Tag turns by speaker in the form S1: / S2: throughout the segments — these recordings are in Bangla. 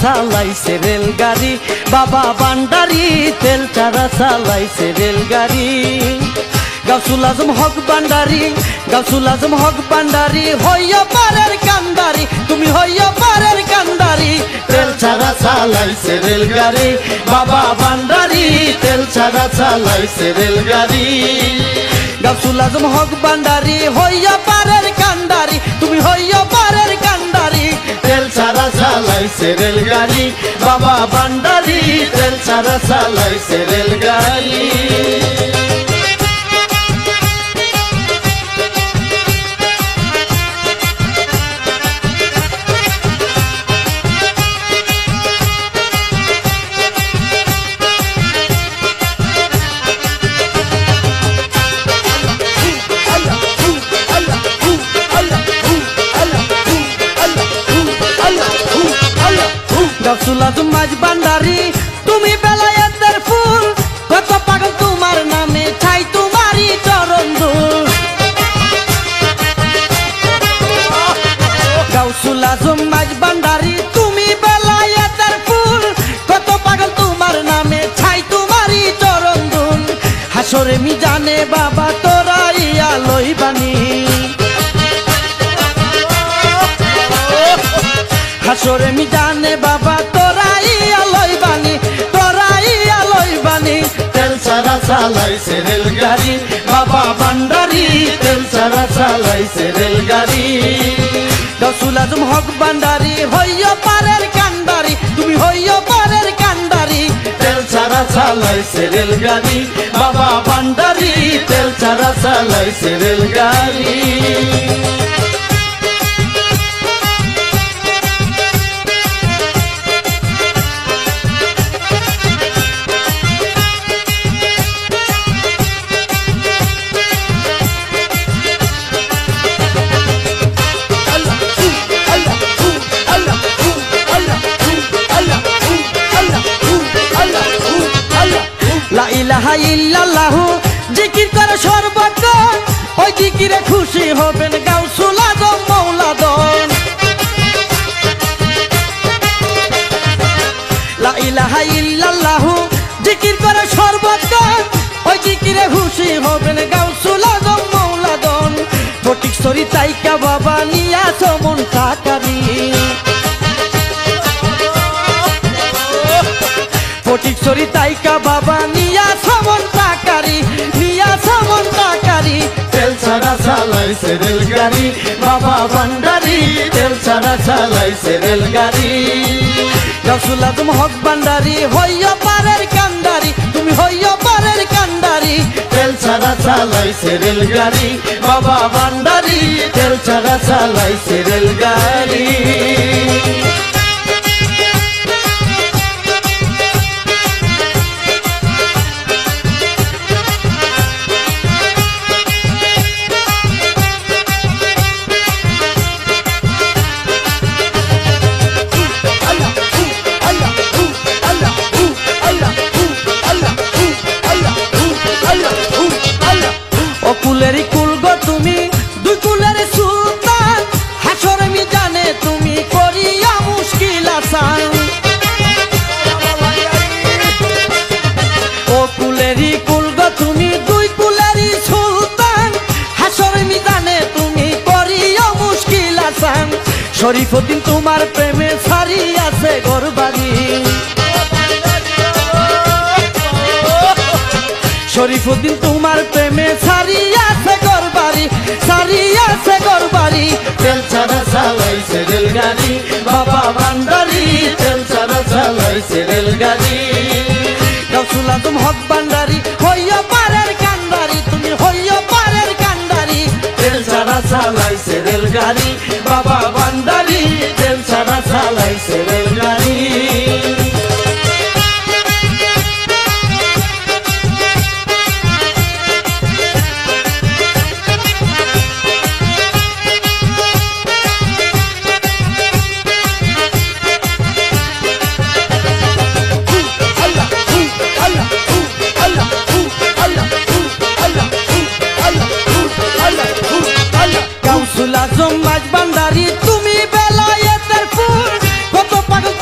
S1: চালাইছে রেলগাড়ি, বাবা ভান্ডারি তেল ছাড়া চালাইছে রেলগাড়ি। গাউসুল আজম হক ভান্ডারি, গাউসুল আজম হক ভান্ডারি, হইয়া পারের কান্ডারি, তুমি হইয়া পারের কান্ডারি, তেল ছাড়া চালাইছে রেলগাড়ি, বাবা ভান্ডারি তেল ছাড়া চালাইছে রেলগাড়ি। গাউসুল আজম হক ভান্ডারি, হইয়া পারের কান্ডারি, তুমি হইয়া পারের কান্ডারি, তেল ছাড়া চালাইছে রেলগাড়ি, বাবা ভান্ডারি তেল ছাড়া চালাইছে রেলগাড়ি। গাউসুল আজম মাঝ ভান্ডারি, তুমি বেলায়েতের ফুল, কত পাগল তোমার নামে ঠাই তোমারই চরণ ধুল। গাউসুল আজম মাঝ ভান্ডারি, তুমি বেলায়েতের ফুল, কত পাগল তোমার নামে ঠাই তোমারই চরণ ধুল। হাসরে মিজানে বাবা তোরাই আলোই বাণী, হাসরে মিজানে বাবা তোরাই আলোই বাণী, তোরাই আলোই বাণী, তেল ছাড়া চালাইছে রেলগাড়ি, বাবা ভান্ডারি তেল ছাড়া চালাইছে রেলগাড়ি। গাউসুল আজম হক ভান্ডারি, হইয়া পারের কান্ডারি, তুমি হইয়া পারের কান্ডারি, তেল ছাড়া চালাইছে রেলগাড়ি, বাবা ভান্ডারি তেল ছাড়া চালাইছে রেলগাড়ি। লা ইলাহা ইল্লাল্লাহু জিকির করে সর্বক্ষণ, ওই জিকিরে খুশি হবেন গাউসুল আজম মৌলাদন। লা ইলাহা ইল্লাল্লাহু জিকির করে সর্বক্ষণ, ওই জিকিরে খুশি হবেন গাউসুল আজম মৌলাদন। ফটিকছড়ি তাইকা বাবা নিয়া চমন টাকারি, ফটিকছড়ি তাইকা বাবা নিয়া সমন টাকারি, নিয়া সমন টাকারি, তেল ছাড়া চালাইছে রেলগাড়ি, বাবা ভান্ডারি তেল ছাড়া চালাইছে রেলগাড়ি। গাউসুল আজম হক ভান্ডারি, হইয়া পারের কান্ডারি, তুমি হইয়া পারের কান্ডারি, তেল ছাড়া চালাইছে রেলগাড়ি, বাবা ভান্ডারি তেল ছাড়া চালাইছে রেলগাড়ি। কুলেরি কুল গো তুমি, দুই কুলের সুলতান, হাসরে মিজানে তুমি করিয়া মুশকিল আসান। ও কুলেরি কুল গো তুমি, দুই কুলেরই সুলতান, হাসরে মিজানে তুমি করিয়া মুশকিল আসান। শরীফউদ্দিন তোমার প্রেমে সারি আছে ঘরবাড়ি, শরীফউদ্দিন তোমার প্রেমে সারি আছে ঘরবাড়ি, সারি আছে ঘরবাড়ি, তেল ছাড়া চালাইছে রেলগাড়ি, বাবা ভান্ডারি তেল ছাড়া চালাইছে রেলগাড়ি। গাউসুল আজম হক ভান্ডারি, হইয়া পারের কান্ডারি, তুমি হইয়া পারের কান্ডারি, তেল ছাড়া চালাইছে রেলগাড়ি, বাবা ভান্ডারি তেল ছাড়া চালাইছে রেলগাড়ি। গাউসুল আজম মাঝ ভান্ডারি, তুমি বেলায়েতের ফুল, কত পাগল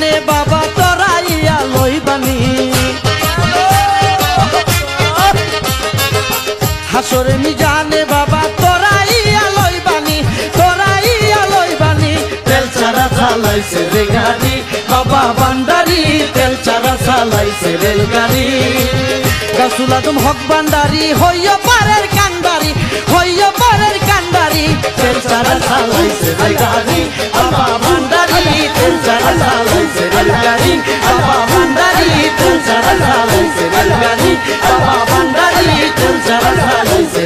S1: জানে বাবা তোরাইয়া লইবানি হাসরে মিজানে বাবা তোরাইয়া লইবানি তেল ছাড়া চালাইছে রে গাড়ি বাবা ভান্ডারি তেল ছাড়া চালাইছে রেলগাড়ি গাউসুল আজম হক ভান্ডারি হইয়া পারের কান্ডারি তেল ছাড়া চালাইছে রে গাড়ি বাবা ভান্ডারি তেল ছাড়া চালাইছে রেলগাড়ি বাবা ভান্ডারি তেল ছাড়া চালাইছে রেলগাড়ি বাবা ভান্ডারি তেল ছাড়া চালাইছে